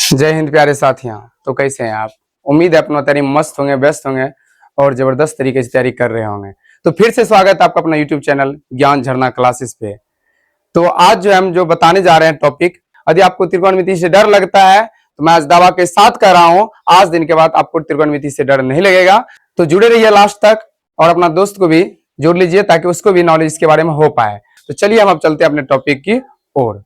जय हिंद प्यारे साथियों। तो कैसे हैं आप? उम्मीद है अपना तैयारी मस्त होंगे, व्यस्त होंगे और जबरदस्त तरीके से तैयारी कर रहे होंगे। तो फिर से स्वागत है आपका अपना यूट्यूब चैनल ज्ञान झरना क्लासेस पे। तो आज जो हम बताने जा रहे हैं टॉपिक, यदि आपको त्रिकोणमिति से डर लगता है तो मैं आज दावा के साथ कह रहा हूं, आज दिन के बाद आपको त्रिकोणमिति से डर नहीं लगेगा। तो जुड़े रहिए लास्ट तक और अपना दोस्त को भी जोड़ लीजिए ताकि उसको भी नॉलेज इसके बारे में हो पाए। तो चलिए हम अब चलते हैं अपने टॉपिक की ओर।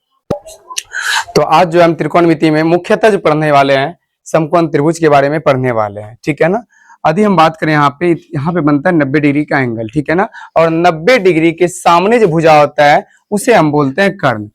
तो आज जो हम त्रिकोणमिति में मुख्यतः जो पढ़ने वाले हैं समकोण त्रिभुज के बारे में पढ़ने वाले हैं, ठीक है ना। यदि हम बात करें यहाँ पे बनता है 90 डिग्री का एंगल, ठीक है ना। और 90 डिग्री के सामने जो भुजा होता है उसे हम बोलते हैं कर्ण।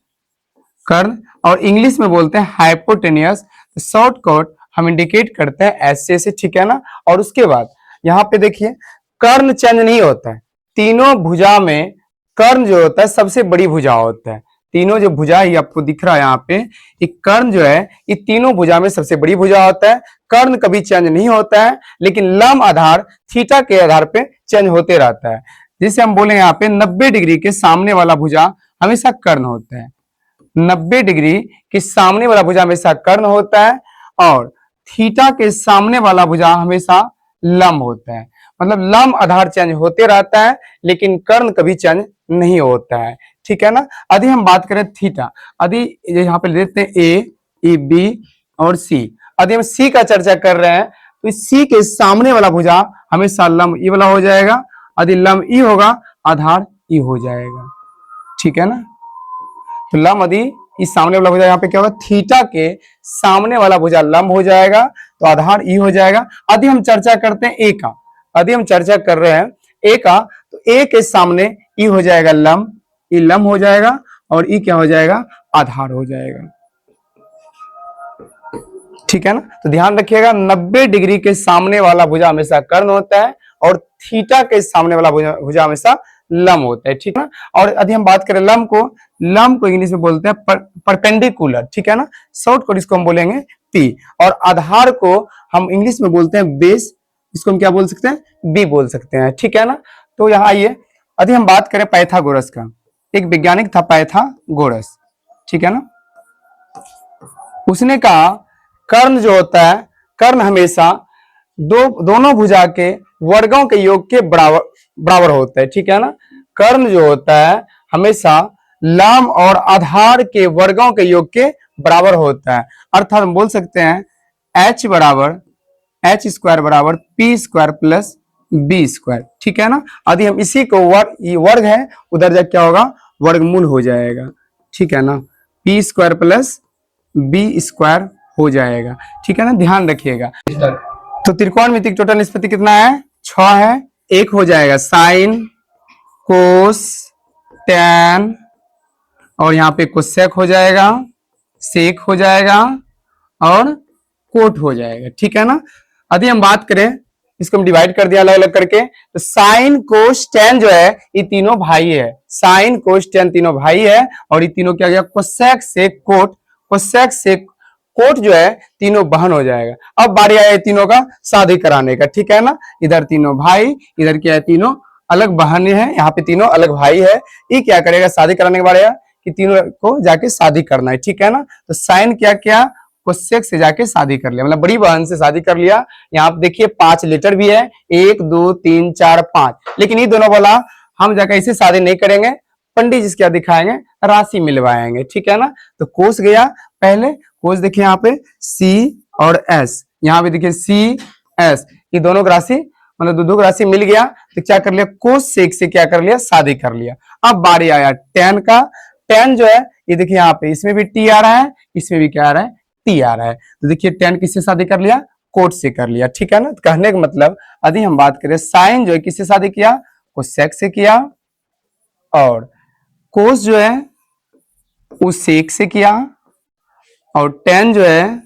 कर्ण और इंग्लिश में बोलते हैं हाइपोटेनियस। शॉर्टकट हम इंडिकेट करते हैं ऐसे से, ठीक है ना। और उसके बाद यहाँ पे देखिए कर्ण चेंज नहीं होता है। तीनों भुजा में कर्ण जो होता है सबसे बड़ी भुजा होता है। तीनों जो भुजा ही आपको दिख रहा है यहाँ पे, एक कर्ण जो है ये तीनों भुजा में सबसे बड़ी भुजा होता है। कर्ण कभी चेंज नहीं होता है, लेकिन लंब आधार थीटा के आधार पे चेंज होते रहता है। जिसे हम बोले यहाँ पे 90 डिग्री के सामने वाला भुजा हमेशा कर्ण होता है। 90 डिग्री के सामने वाला भुजा हमेशा कर्ण होता है और थीटा के सामने वाला भुजा हमेशा लंब होता है। मतलब लंब आधार चेंज होते रहता है लेकिन कर्ण कभी चेंज नहीं होता है, ठीक है ना। यदि हम बात करें थीटा, यदि यहाँ पे लेते हैं ए बी और सी। यदि हम सी का चर्चा कर रहे हैं तो सी के सामने वाला भुजा हमेशा लंब ई वाला हो जाएगा। यदि लंब ई होगा आधार ई हो जाएगा, ठीक है ना। तो लंब यदि इस सामने वाला भुजा यहाँ पे क्या होगा, थीटा के सामने वाला भुजा लंब हो जाएगा तो आधार ई हो जाएगा। यदि हम चर्चा करते हैं ए का, यदि हम चर्चा कर रहे हैं ए का, तो ए के सामने ई हो जाएगा लंब, ई लंब हो जाएगा और ई क्या हो जाएगा, आधार हो जाएगा, ठीक है ना। तो ध्यान रखिएगा 90 डिग्री के सामने वाला भुजा हमेशा कर्ण होता है और थीटा के सामने वाला भुजा हमेशा लंब होता है, ठीक है ना। और यदि हम बात करें लंब को इंग्लिश में बोलते हैं परपेंडिकुलर, ठीक है ना। शॉर्टकट इसको हम बोलेंगे पी। और आधार को हम इंग्लिश में बोलते हैं बेस, इसको हम क्या बोल सकते हैं, बी बोल सकते हैं, ठीक है ना। तो यहाँ आइए, यदि हम बात करें पाइथागोरस का, एक वैज्ञानिक था पाइथागोरस, ठीक है ना। उसने कहा कर्ण जो होता है, कर्ण हमेशा दोनों भुजा के वर्गों के योग के बराबर होता है, ठीक है ना। कर्ण जो होता है हमेशा लंब और आधार के वर्गों के योग के बराबर होता है। अर्थात हम बोल सकते हैं एच स्क्वायर बराबर P square plus B square, ठीक है ना। यदि हम इसी को वर्ग है उधर जा क्या होगा, वर्गमूल हो जाएगा, ठीक है ना। P square plus B square हो जाएगा, ठीक है ना। ध्यान रखिएगा। तो त्रिकोणमिति टोटल निष्पत्ति कितना है, 6 है। एक हो जाएगा साइन, कोस, टैन और यहाँ पे कोसेक हो जाएगा, सेक हो जाएगा और कोट हो जाएगा, ठीक है ना। यदि हम बात करें, इसको हम डिवाइड कर दिया अलग अलग करके, तो साइन कोस टैन जो है ये तीनों भाई है। साइन कोस टैन तीनों भाई है और ये तीनों क्या गया, cosec sec cot. Cosec sec cot जो है तीनों बहन हो जाएगा। अब बारी आया तीनों का शादी कराने का, ठीक है ना। इधर तीनों भाई, इधर क्या है, तीनों अलग बहन है, यहाँ पे तीनों अलग भाई है। ये क्या करेगा, शादी कराने के बाद कि तीनों को जाके शादी करना है, ठीक है ना। तो साइन क्या किया, कोसेक से जाके शादी कर लिया, मतलब बड़ी बहन से शादी कर लिया। यहाँ पे देखिए 5 लेटर भी है, 1 2 3 4 5, लेकिन ये दोनों बोला हम जाकर ऐसे शादी नहीं करेंगे, पंडित जी क्या दिखाएंगे, राशि मिलवाएंगे, ठीक है ना। तो कोस गया पहले, कोस देखिए यहाँ पे सी और एस, यहाँ पे देखिए सी एस, ये दोनों का राशि मतलब दो राशि मिल गया। तो क्या कर लिया, कोस सेक से क्या कर लिया, शादी कर लिया। अब बारी आया टैन का। टैन जो है ये देखिए यहाँ पे इसमें भी टी आ रहा है, इसमें भी क्या आ रहा है, टी आ रहा है। तो देखिए टैन किससे शादी कर लिया, कोट से कर लिया, ठीक है ना। तो कहने का मतलब यदि हम बात करें साइन जो है किससे शादी किया, कोसेक से किया, और कोस जो है वो सेक से किया, और टैन जो है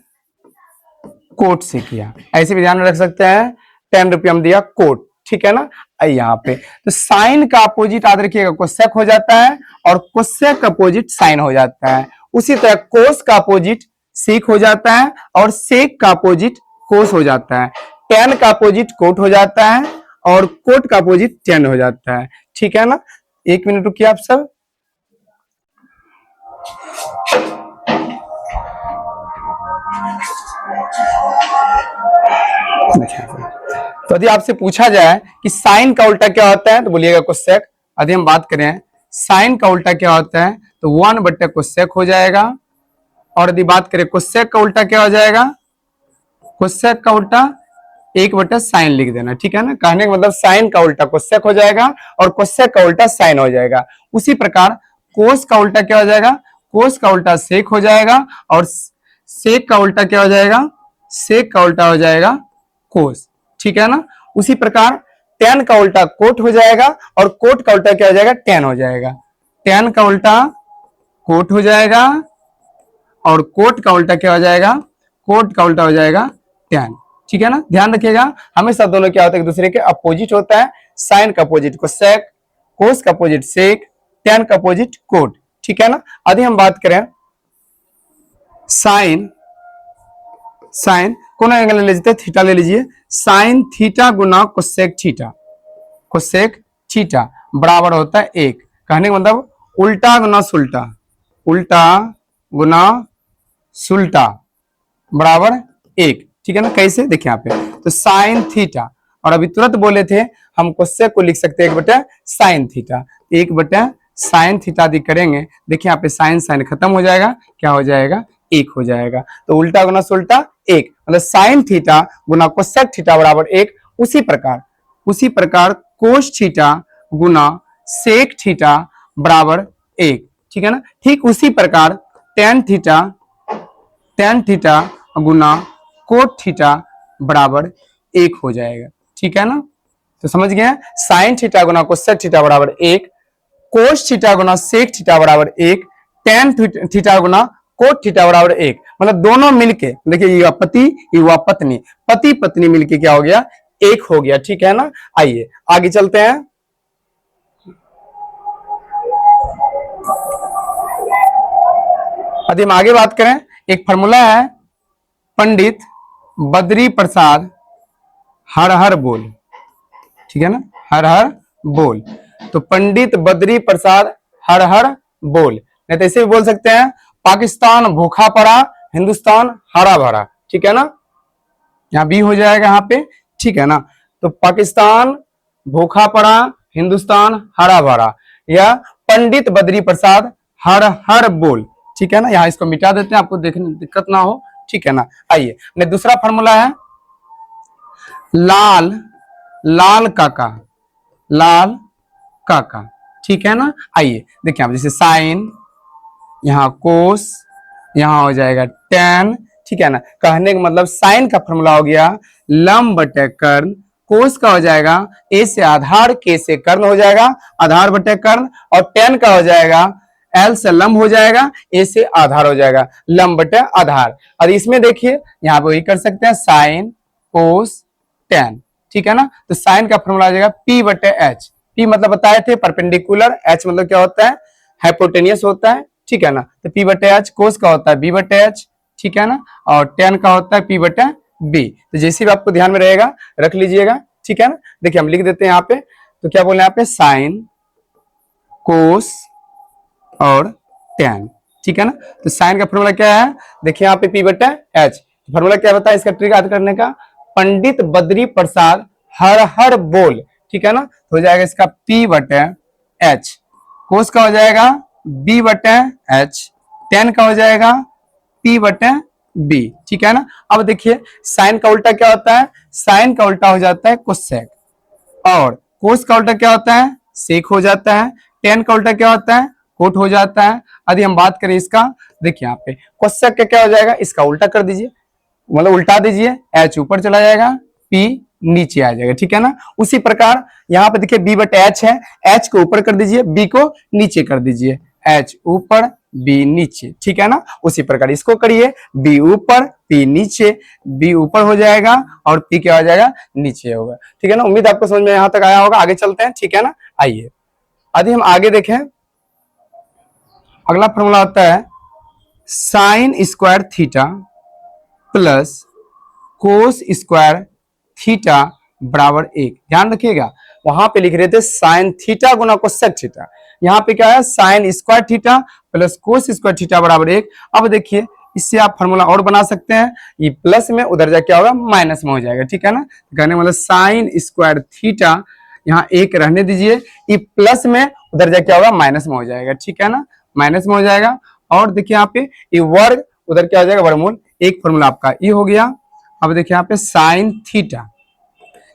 कोट से किया। ऐसे भी ध्यान में रख सकते हैं, 10 रुपया में दिया कोट, ठीक है ना। यहाँ पे तो साइन का अपोजिट याद रखिएगा कोसेक हो जाता है और कोसेक का अपोजिट साइन हो जाता है। उसी तरह कोस का अपोजिट सेक हो जाता है और सेक का अपोजिट कोस हो जाता है। टैन का अपोजिट कोट हो जाता है और कोट का अपोजिट टैन हो जाता है, ठीक है ना। 1 मिनट रुकिए आप सब। तो यदि आपसे पूछा जाए कि साइन का उल्टा क्या होता है तो बोलिएगा कोसेक। यदि हम बात करें साइन का उल्टा क्या होता है तो 1 बटे कोसेक हो जाएगा। और यदि बात करें कोसेक का उल्टा क्या हो जाएगा, कोसेक का उल्टा 1 बटे साइन लिख देना, ठीक है ना। कहने का मतलब साइन का उल्टा कोसेक हो जाएगा और कोसेक का उल्टा साइन हो जाएगा। उसी प्रकार कोस का उल्टा क्या हो जाएगा, कोस का उल्टा सेक हो जाएगा और सेक का उल्टा क्या हो जाएगा, सेक का उल्टा हो जाएगा कोस, ठीक है ना। उसी प्रकार टेन का उल्टा कोट हो जाएगा और कोट का उल्टा क्या हो जाएगा, टेन हो जाएगा। टेन का उल्टा कोट हो जाएगा और कोट का उल्टा क्या हो जाएगा, कोट का उल्टा हो जाएगा टेन, ठीक है ना। ध्यान रखिएगा हमेशा दोनों क्या होता है, एक दूसरे के अपोजिट होता है। साइन का अपोजिट कोसेक, कोस का अपोजिट सेक, टेन का अपोजिट कोट, ठीक है ना। यदि हम बात करें साइन, साइन कौन एंगल ले लीजिए, थीटा ले लीजिए। साइन थीटा गुना कोसेक थीटा, कोसेक थीटा बराबर होता है 1। कहने का मतलब उल्टा गुना सुल्टा, उल्टा गुना सुल्टा बराबर 1, ठीक है ना। कैसे देखिए यहाँ पे तो साइन थीटा, और अभी तुरंत बोले थे हम कोसेक को लिख सकते हैं 1 बटे साइन थीटा, 1 बटे साइन थीटा यदि करेंगे, देखिए यहाँ पे साइन साइन खत्म हो जाएगा, क्या हो जाएगा 1 हो जाएगा। तो उल्टा गुना सुल्टा 1, मतलब साइन थीटा गुना कोसेक थीटा बराबर 1। उसी प्रकार कोस थीटा गुना सेक थीटा बराबर 1, ठीक है ना। ठीक उसी प्रकार टेन थीटा गुना कोट थीटा बराबर 1 हो जाएगा, ठीक है ना। तो समझ गए, साइन थीटा गुना कोसेक थीटा बराबर 1, कोस थीटा गुना सेक थीटा बराबर 1, टेन थीटा गुना कोट थीटा बराबर 1। मतलब दोनों मिलके देखिए, युवा पति युवा पत्नी, पति पत्नी मिलके क्या हो गया, 1 हो गया, ठीक है ना। आइए आगे चलते हैं। यदि हम आगे बात करें, एक फॉर्मूला है पंडित बद्री प्रसाद हर हर बोल, ठीक है ना, हर हर बोल। तो पंडित बद्री प्रसाद हर हर बोल, नहीं तो ऐसे भी बोल सकते हैं पाकिस्तान भूखा पड़ा हिंदुस्तान हरा भरा, ठीक है ना। यहाँ भी हो जाएगा यहाँ पे, ठीक है ना। तो पाकिस्तान भूखा पड़ा हिंदुस्तान हरा भरा, या पंडित बद्री प्रसाद हर हर बोल, ठीक है ना। यहाँ इसको मिटा देते हैं, आपको देखने दिक्कत ना हो, ठीक है ना। आइए दूसरा फॉर्मूला है लाल लाल काका, लाल काका, ठीक है ना। आइए देखिए आप, जैसे साइन, यहाँ कोस, यहाँ हो जाएगा टेन, ठीक है ना। कहने का मतलब साइन का फॉर्मूला हो गया लंब बटे कर्ण, कोस का हो जाएगा ए से आधार, के से कर्ण हो जाएगा आधार बटे कर्ण, और टेन का हो जाएगा एल से लंब हो जाएगा, ए से आधार हो जाएगा लंब बटे आधार। और इसमें देखिए यहाँ पे वही कर सकते हैं साइन कोस टेन, ठीक है ना। तो साइन का फॉर्मूला आ जाएगा पी बटे एच, पी मतलब बताए थे परपेंडिकुलर, एच मतलब क्या होता है हाइपोटेनियस होता है, ठीक है ना। तो पी बटे एच, कोस का होता है बी बटे एच, ठीक है ना, और टेन का होता है पी बटे बी। तो जैसे भी आपको ध्यान में रहेगा रख लीजिएगा, ठीक है ना। देखिए हम लिख देते हैं यहाँ पे, तो क्या बोले यहाँ पे साइन कोस और टेन, ठीक है ना। तो साइन का फॉर्मूला क्या है, देखिए यहाँ पे पी बटे एच, फॉर्मूला क्या बताया इसका ट्रिक याद करने का, पंडित बद्री प्रसाद हर हर बोल, ठीक है ना। तो हो जाएगा इसका पी बटे एच, कोस का हो जाएगा बी बटे एच, टेन का हो जाएगा पी बटे बी, ठीक है ना। अब देखिए साइन का उल्टा क्या होता है, साइन का उल्टा हो जाता है कोसेक, और कोस का उल्टा क्या होता है सेक हो जाता है, टेन का उल्टा क्या होता है कोट हो जाता है। यदि हम बात करें इसका, देखिए यहाँ पे कोसेक का क्या हो जाएगा, इसका उल्टा कर दीजिए, मतलब उल्टा दीजिए, एच ऊपर चला जाएगा पी नीचे आ जाएगा, ठीक है ना। उसी प्रकार यहाँ पे देखिए बी बटे एच है, एच को ऊपर कर दीजिए, बी को नीचे कर दीजिए, एच ऊपर बी नीचे, ठीक है ना। उसी प्रकार इसको करिए, बी ऊपर पी नीचे, बी ऊपर हो जाएगा और पी क्या हो जाएगा नीचे होगा, ठीक है ना। उम्मीद आपको समझ में यहाँ तक आया होगा। आगे चलते हैं, ठीक है ना। आइए यदि हम आगे देखें, अगला फॉर्मूला आता है sign square theta plus cos square theta बराबर 1। ध्यान रखिएगा वहां पे लिख रहे थे साइन थीटा गुना कोसेक थीटा, यहाँ पे क्या है sign square theta plus cos square theta बराबर 1। अब देखिए इससे आप फॉर्मूला और बना सकते हैं, ये प्लस में उधर जा क्या होगा माइनस में हो जाएगा, ठीक है ना। कहने मतलब साइन स्क्वायर थीटा, यहाँ एक रहने दीजिए, ये प्लस में उधर जा क्या होगा माइनस में हो जाएगा, ठीक है ना, माइनस में हो जाएगा। और देखिए यहाँ पे ये वर्ग उधर क्या हो जाएगा वर्गमूल, एक फॉर्मूला आपका ये हो गया। अब देखिए यहाँ पे साइन थीटा,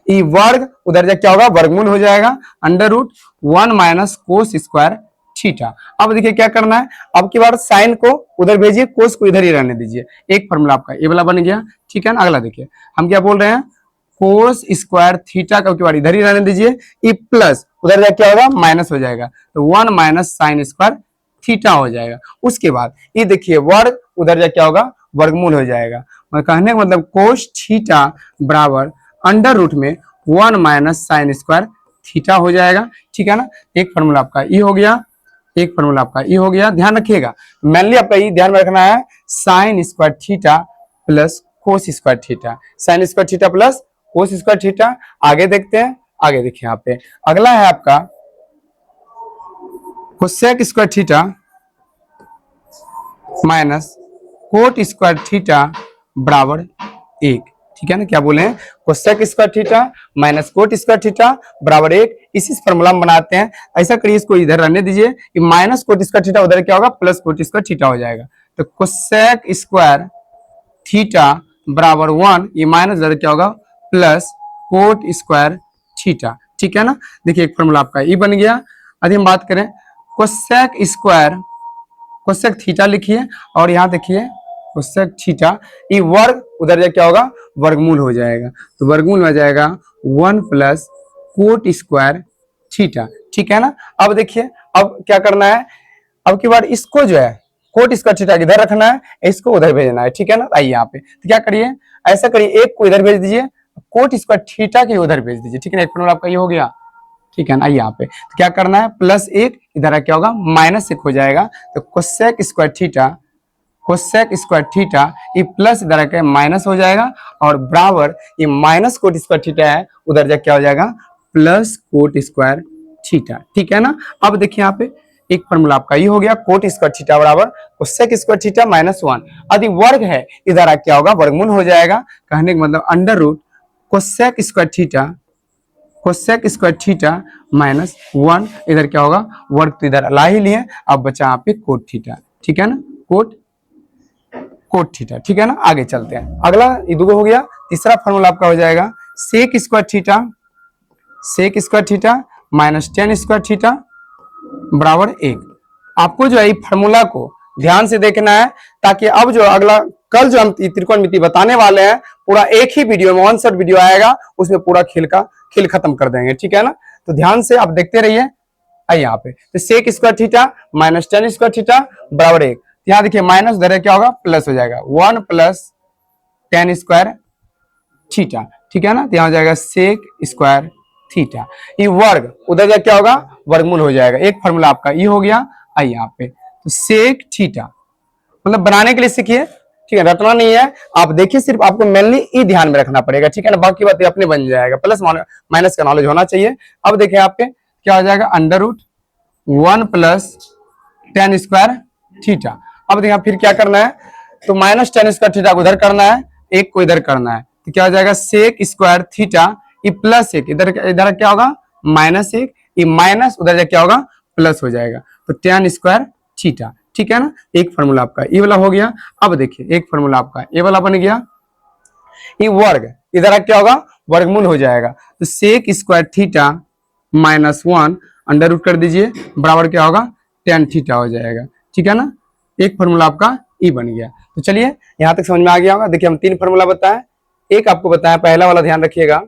ये वर्ग उधर जा क्या होगा वर्गमूल हो जाएगा, under root 1 minus cos square theta. अब देखिए क्या करना है, अब की बार साइन को उधर भेजिए, कोस को इधर ही रहने दीजिए, एक फॉर्मूला आपका ये वाला बन गया, ठीक है ना। अगला देखिए हम क्या बोल रहे हैं, कोस स्क्वायर थीटा का बार इधर ही रहने दीजिए, ये प्लस उधर जा क्या होगा माइनस हो जाएगा, तो 1 माइनस साइन स्क्वायर थीटा हो जाएगा। उसके बाद ये देखिए वर्ग उधर जा क्या होगा वर्गमूल हो जाएगा, कहने का मतलब कोस थीटा बराबर अंडर रूट में 1 माइनस साइन स्क्वायर थीटा हो जाएगा, ठीक है ना। एक फॉर्मूला आपका ये हो गया, एक फॉर्मूला आपका ये हो गया। ध्यान रखिएगा मेनली आपका ये ध्यान में रखना है, sign square theta plus cos square theta, sign square theta plus cos square theta. आगे देखते हैं, आगे देखिए यहाँ पे अगला है आपका cosec square theta minus cot square theta बराबर 1, ठीक है ना। क्या बोले हैं, cosec square theta minus cot square theta बराबर 1, इसी फॉर्मूला में बनाते हैं। ऐसा करिए इसको इधर रहने दीजिए, कि माइनस कोट स्क्वायर थीटा उधर क्या होगा प्लस कोट स्क्वायर थीटा हो जाएगा, तो कोसेक स्क्वायर थीटा बराबर 1, ये माइनस उधर क्या होगा प्लस कोट स्क्वायर थीटा, ठीक है ना। देखिए एक फॉर्मूला आपका ये बन गया। अभी हम बात करें कोसेक स्क्वायर, कोसेक थीटा लिखिए और यहाँ देखिए कोसेक थीटा, ये वर्ग उधर जा क्या होगा वर्गमूल हो जाएगा, तो वर्गमूल में जाएगा 1 प्लस कोट स्क्वायर थीटा, ठीक है ना। अब देखिए अब क्या करना है, अब की बार इसको जो है कोट स्क्वायर थीटा इधर रखना है, इसको उधर भेजना है, ठीक है ना। आइए यहाँ पे तो क्या करिए, ऐसा करिए एक को इधर भेज दीजिए, कोट स्क्वायर थीटा के उधर भेज दीजिए, ठीक है ना। एक फॉर्मूला आपका ये हो गया, ठीक है ना। यहाँ पे तो क्या करना है, प्लस 1 इधर क्या होगा माइनस 1 हो जाएगा, तो cosec square theta, cosec square theta ये प्लस इधर के माइनस हो जाएगा, और बराबर ये माइनस कोट स्क्वायर थीटा है उधर जा क्या हो जाएगा प्लस कोट स्क्वायर थीटा, ठीक है ना। अब देखिए यहाँ पे एक फॉर्मूला आपका ये हो गया, कोट स्क्वायर थीटा बराबर कोसेक स्क्वायर थीटा माइनस 1, यदि वर्ग है इधर क्या होगा वर्गमूल हो जाएगा, कहने का मतलब under root cosec square theta, cosec square theta minus 1, इधर क्या होगा वर्ग तो इधर ला ही लिए, अब बचा यहाँ पे कोट थीटा, ठीक है ना, कोट थीटा, ठीक है ना। आगे चलते हैं, अगला ये दो हो गया। तीसरा फॉर्मूला आपका हो जाएगा sec square theta, sec square theta minus tan square theta बराबर 1। आपको जो है फॉर्मूला को ध्यान से देखना है, ताकि अब जो अगला कल जो हम त्रिकोणमिति बताने वाले हैं पूरा एक ही वीडियो में 1 शॉट वीडियो आएगा, उसमें पूरा खेल खत्म कर देंगे, ठीक है ना। तो ध्यान से आप देखते रहिए। आइए यहाँ पे तो sec square theta minus tan square theta बराबर 1, यहाँ देखिए माइनस उधर क्या होगा प्लस हो जाएगा 1 प्लस टेन स्क्वायर थीटा, ठीक है ना। तो यहाँ हो जाएगा सेक स्क्वायर थीटा, ये वर्ग उधर जा क्या होगा वर्गमूल हो जाएगा। एक फॉर्मूला आपका ये हो गया। आइए यहाँ पे तो सेक थीटा मतलब बनाने के लिए सीखिए, ठीक है, रटना नहीं है, आप देखिए, सिर्फ आपको मेनली ये ध्यान में रखना पड़ेगा, ठीक है ना। बाकी बात अपने बन जाएगा, प्लस माइनस का नॉलेज होना चाहिए। अब देखिए आप पे क्या हो जाएगा under root 1 plus tan square theta. अब देखिए फिर क्या करना है, तो माइनस टेन स्क्वायर थीटा को इधर करना है, एक को इधर करना है, तो क्या हो जाएगा सेक स्क्वायर थीटा, ये प्लस 1 इधर इधर क्या होगा माइनस 1, ये माइनस उधर क्या होगा प्लस हो जाएगा, तो टेन स्क्वायर थीटा, ठीक है ना। एक फॉर्मूला आपका ये वाला हो गया। अब देखिए एक फॉर्मूला आपका ये वाला बन गया, ये वर्ग इधर क्या होगा वर्गमूल हो जाएगा, तो sec square theta minus 1 under root कर दीजिए बराबर क्या होगा टेन थीटा हो जाएगा, ठीक है ना। एक फॉर्मूला आपका ई बन गया। तो चलिए यहां तक समझ में आ गया होगा। देखिए हम 3 फॉर्मूला बताएं, एक आपको बताया पहला वाला ध्यान रखिएगा,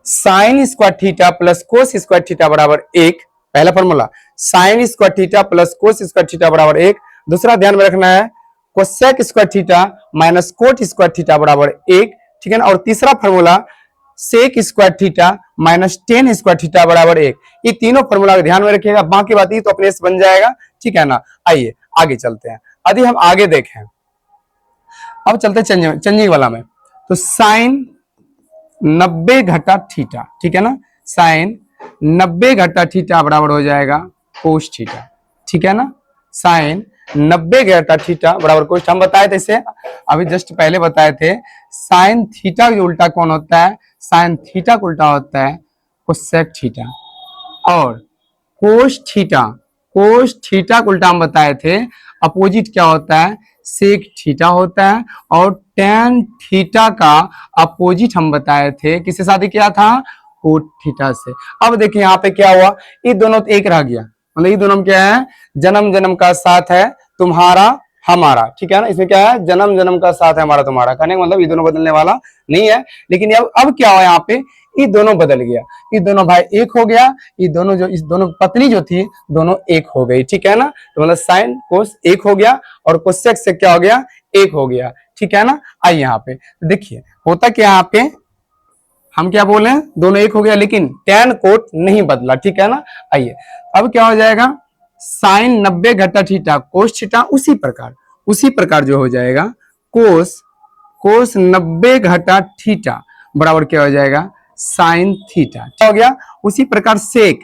sine square theta plus cos square theta बराबर 1, पहला formula sine square theta plus cos square theta बराबर 1। दूसरा ध्यान में रखना है cosec square theta minus cot square theta बराबर 1, ठीक है ना। और तीसरा formula sec square theta minus tan square theta बराबर 1। ये तीनों फॉर्मूला को ध्यान में रखिएगा, बाकी बात ये तो अपने से बन जाएगा, ठीक है ना। आइए आगे चलते हैं। यदि हम आगे देखें, अब चलते हैं चेंजिंग वाला में, तो साइन 90 घटा थीटा, ठीक है ना, साइन 90 घटा थीटा बराबर हो जाएगा कोस थीटा, ठीक है ना। साइन 90 घटा थीटा बराबर कोस, हम बताए थे इसे अभी जस्ट पहले बताए थे, साइन थीटा का उल्टा कौन होता है, साइन थीटा का उल्टा होता है कोसेक थीटा। और कोस थीटा, कोस थीटा का उल्टा हम बताए थे अपोजिट क्या होता है, सेक थीटा होता है। और टेन थीटा का अपोजिट हम बताए थे किससे शादी किया था, कोट थीटा से। अब देखिए यहाँ पे क्या हुआ, ये दोनों तो एक रह गया, मतलब ये दोनों में क्या है, जन्म जन्म का साथ है तुम्हारा हमारा, ठीक है ना। इसमें क्या है, जन्म जन्म का साथ है हमारा तुम्हारा, कहने का मतलब ये दोनों बदलने वाला नहीं है। लेकिन अब क्या हुआ यहाँ पे, ये दोनों बदल गया, ये दोनों भाई एक हो गया, ये दोनों जो इस दोनों पत्नी जो थी दोनों एक हो गई, ठीक है ना। तो मतलब साइन कोस एक हो गया और कोसेक से क्या हो गया, एक हो गया, ठीक है ना। आइए यहाँ पे देखिए होता क्या यहाँ पे, हम क्या बोले दोनों एक हो गया लेकिन टेन कोट नहीं बदला, ठीक है ना। आइए अब क्या हो जाएगा, साइन 90 घटा थीटा कोस थीटा, उसी प्रकार जो हो जाएगा कोस, कोस 90 घटा थीटा बराबर क्या हो जाएगा, साइन थीटा, क्या हो गया। उसी प्रकार सेक,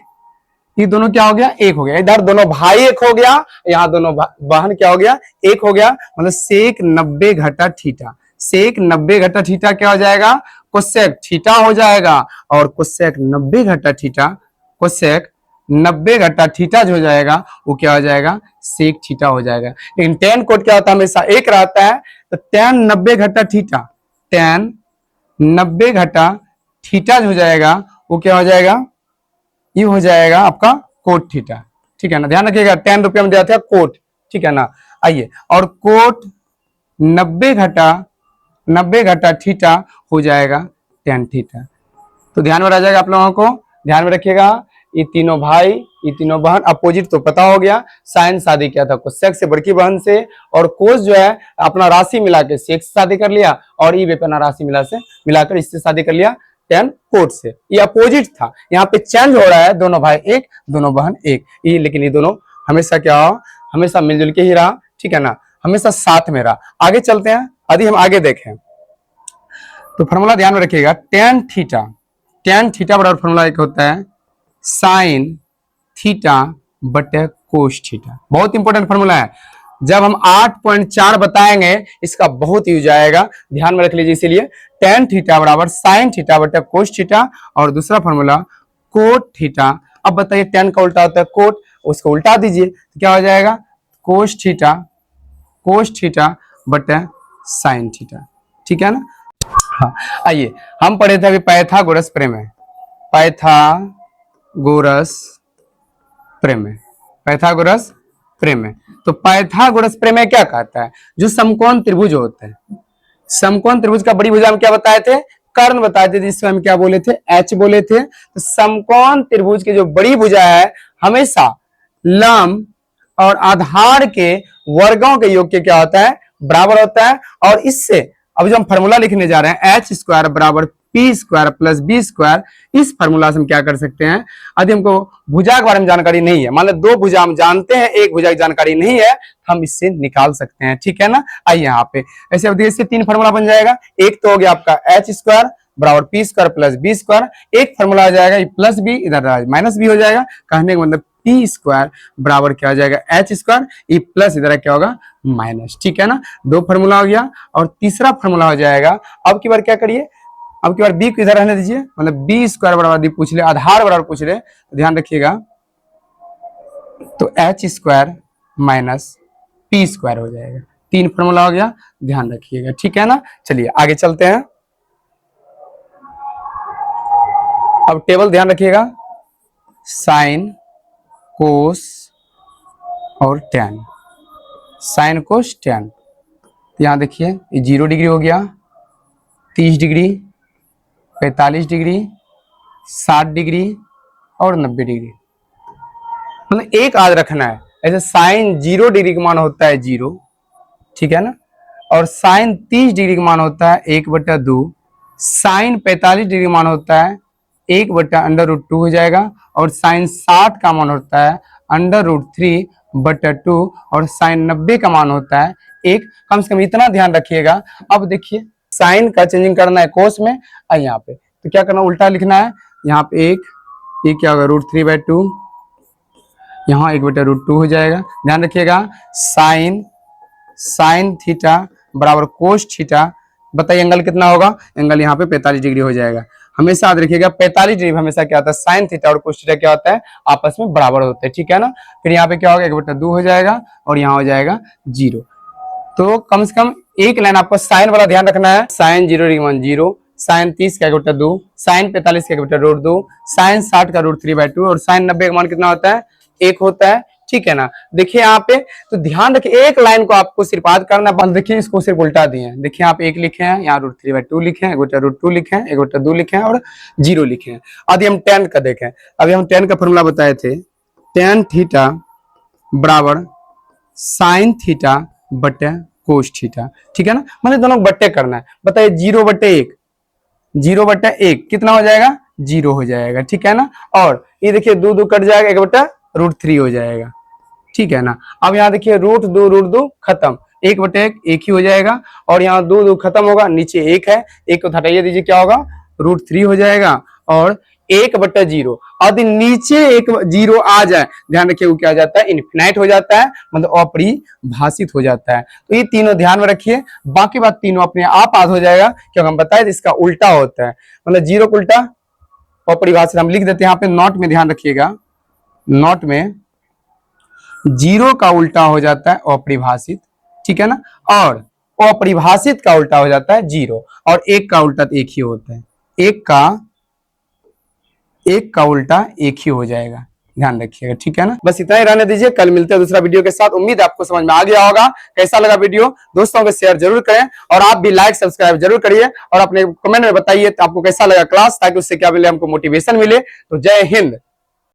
ये दोनों क्या हो गया, एक हो गया, इधर दोनों भाई एक हो गया, यहाँ दोनों बहन क्या हो गया, एक हो गया, मतलब सेक 90 घटा थीटा, सेक 90 घटा थीटा क्या हो जाएगा, कोसेक थीटा हो जाएगा। और कोसेक 90 घटा थीटा, कोसेक 90 घटा थीटा जो हो जाएगा वो क्या हो जाएगा, सेक थीटा हो जाएगा। लेकिन टेन कोट क्या होता है, हमेशा एक रहता है, तो टेन 90 घटा थीटा, टेन 90 घटा थीटा जो हो जाएगा वो क्या हो जाएगा, ये हो जाएगा आपका कोट थीटा, ठीक है ना। ध्यान रखिएगा 10 रुपये में दिया था कोट, ठीक है ना। आइए और कोट 90 घटा थीटा हो जाएगा टेन थीटा। तो ध्यान में रह जाएगा आप लोगों को, ध्यान में रखिएगा। ये तीनों भाई, ये तीनों बहन, अपोजिट तो पता हो गया, साइन शादी किया था कोसेक से बड़की बहन से, और कोस जो है अपना राशि मिला के सेक से शादी कर लिया, और ये भी अपना राशि मिलाकर इससे शादी कर लिया टेन कोट से। ये अपोजिट था, यहाँ पे चेंज हो रहा है, दोनों भाई एक दोनों बहन एक, ये लेकिन ये दोनों हमेशा क्या हो, हमेशा मिलजुल के ही रहा, ठीक है ना, हमेशा साथ में रहा। आगे चलते हैं, यदि हम आगे देखें तो फॉर्मूला ध्यान में रखिएगा, टेन थीटा बराबर फॉर्मूला एक होता है साइन थीटा बटे कोस थीटा। बहुत इंपॉर्टेंट फॉर्मूला है, जब हम 8.4 बताएंगे इसका बहुत यूज आएगा, ध्यान में रख लीजिए। इसीलिए टेन थीटा बराबर साइन थीटा बटे कोस थीटा, और दूसरा फॉर्मूला कोट थीटा। अब बताइए टेन का उल्टा होता है कोट, उसको उल्टा दीजिए तो क्या हो जाएगा, कोस थीटा बटे साइन थीटा, ठीक है ना। हाँ आइए हम पढ़े थे अभी पाइथागोरस प्रमेय, पाइथागोरस प्रमेय। तो पाइथागोरस प्रमेय क्या कहता है, जो समकोण त्रिभुज होते हैं, समकोण त्रिभुज का बड़ी भुजा हम क्या बताए थे, कर्ण बताए थे, जिसको हम क्या बोले थे, एच बोले थे। तो समकोण त्रिभुज की जो बड़ी भुजा है हमेशा लंब और आधार के वर्गों के योग के क्या होता है, बराबर होता है। और इससे अब जो हम फॉर्मूला लिखने जा रहे हैं, एच स्क्वायर बराबर P square plus B square, इस फॉर्मूला से हम क्या कर सकते हैं, यदि हमको भुजा के बारे में जानकारी नहीं है, मान लो दो भुजा हम जानते हैं, एक भुजा की जानकारी नहीं है, हम इससे निकाल सकते हैं, ठीक है ना। आइए यहाँ पे ऐसे इससे तीन फॉर्मूला बन जाएगा। एक तो हो गया आपका एच स्क्वायर बराबर P square plus B square, एक फॉर्मूला आ जाएगा प्लस बी, इधर माइनस बी हो जाएगा, कहने का मतलब पी स्क्वायर बराबर क्या हो जाएगा, एच स्क्वायर, ये प्लस इधर क्या होगा माइनस, ठीक है ना। दो फॉर्मूला हो गया। और तीसरा फॉर्मूला हो जाएगा, अब की बार क्या करिए, अब की बार बी को इधर रहने दीजिए, मतलब बी स्क्वायर बराबर पूछ ले, आधार बराबर पूछ ले, तो ध्यान रखिएगा, तो H square minus P square हो जाएगा। तीन फॉर्मूला हो गया, ध्यान रखिएगा, ठीक है ना। चलिए आगे चलते हैं। अब टेबल ध्यान रखिएगा, साइन कोस और टैन, साइन कोस टैन। यहां देखिए ये 0 डिग्री हो गया, 30 डिग्री, 45 डिग्री, 60 डिग्री और 90 डिग्री, मतलब एक याद रखना है। ऐसे साइन 0 डिग्री का मान होता है 0, ठीक है ना। और साइन 30 डिग्री का मान होता है 1/2, साइन 45 डिग्री का मान होता है 1/√2 हो जाएगा, और साइन 60 का मान होता है √3/2, और साइन 90 का मान होता है 1। कम से कम इतना ध्यान रखिएगा। अब देखिए साइन का चेंजिंग करना है कोस में, यहाँ पे तो क्या करना, उल्टा लिखना है, यहाँ पे एक, ये क्या होगा √3/2, यहाँ 1/√2 हो जाएगा। ध्यान रखिएगा, साइन थीटा बराबर कोस थीटा। बताइए एंगल कितना होगा, एंगल यहाँ पे 45 डिग्री हो जाएगा। हमेशा याद रखिएगा 45 डिग्री हमेशा क्या होता है, साइन थीटा और कोस थीटा क्या होता है, आपस में बराबर होते हैं, ठीक है ना। फिर यहाँ पे क्या होगा, 1/2 हो जाएगा और यहाँ हो जाएगा 0। तो कम से कम एक लाइन आपको साइन वाला ध्यान रखना है। साइन 0 डिग्री मान 0, साइन 30 का 1/2, साइन 45 का 1/√2, साइन 60 का √3/2 और साइन 90 का मान कितना होता है, 1 होता है, ठीक है ना। देखिए यहाँ पे तो ध्यान रखिए, एक लाइन को आपको सिर्फ याद करना बंद। देखिए इसको सिर्फ उल्टा दिए हैं। देखिए आप 1 लिखे हैं, यहाँ √3/2 लिखे हैं, 1/√2 लिखे हैं, 1/2 लिखे हैं और 0 लिखे हैं। अभी हम tan का देखें। अभी हम tan का फॉर्मूला बताए थे, tan थीटा बराबर साइन थीटा बटे कोस थीटा, ठीक है ना। मतलब दोनों बट्टे करना है। बताइए 0/1, 0/1 कितना हो जाएगा, 0 हो जाएगा, ठीक है ना। और ये देखिए 2 कट जाएगा, 1/√3 हो जाएगा, ठीक है ना। अब यहाँ देखिए √2 खत्म, 1/1 1 ही हो जाएगा और यहाँ 2 खत्म होगा, नीचे 1 है, 1 को हटाइए दीजिए, क्या होगा, √3 हो जाएगा और 1/0। यदि नीचे एक 0 आ जाए, ध्यान रखिए वो क्या हो जाता है, इनफिनाइट हो जाता है, मतलब अपरिभाषित हो जाता है। तो ये तीनों ध्यान में रखिए, बाकी बात तीनों अपने आप याद हो जाएगा, क्योंकि हम बताए इसका उल्टा होता है, मतलब 0 का उल्टा अपरिभाषित। हम लिख देते हैं यहाँ पे नोट में, ध्यान रखिएगा, नोट में 0 का उल्टा हो जाता है अपरिभाषित, ठीक है ना। और अपरिभाषित का उल्टा हो जाता है 0 और 1 का उल्टा तो 1 ही होता है, 1 का उल्टा 1 ही हो जाएगा, ध्यान रखिएगा, ठीक है ना। बस इतना ही रहने दीजिए, कल मिलते हैं दूसरा वीडियो के साथ। उम्मीद है आपको समझ में आ गया होगा। कैसा लगा वीडियो, दोस्तों को शेयर जरूर करें और आप भी लाइक सब्सक्राइब जरूर करिए और अपने कमेंट में बताइए आपको कैसा लगा क्लास, ताकि उससे क्या मिले, हमको मोटिवेशन मिले। तो जय हिंद।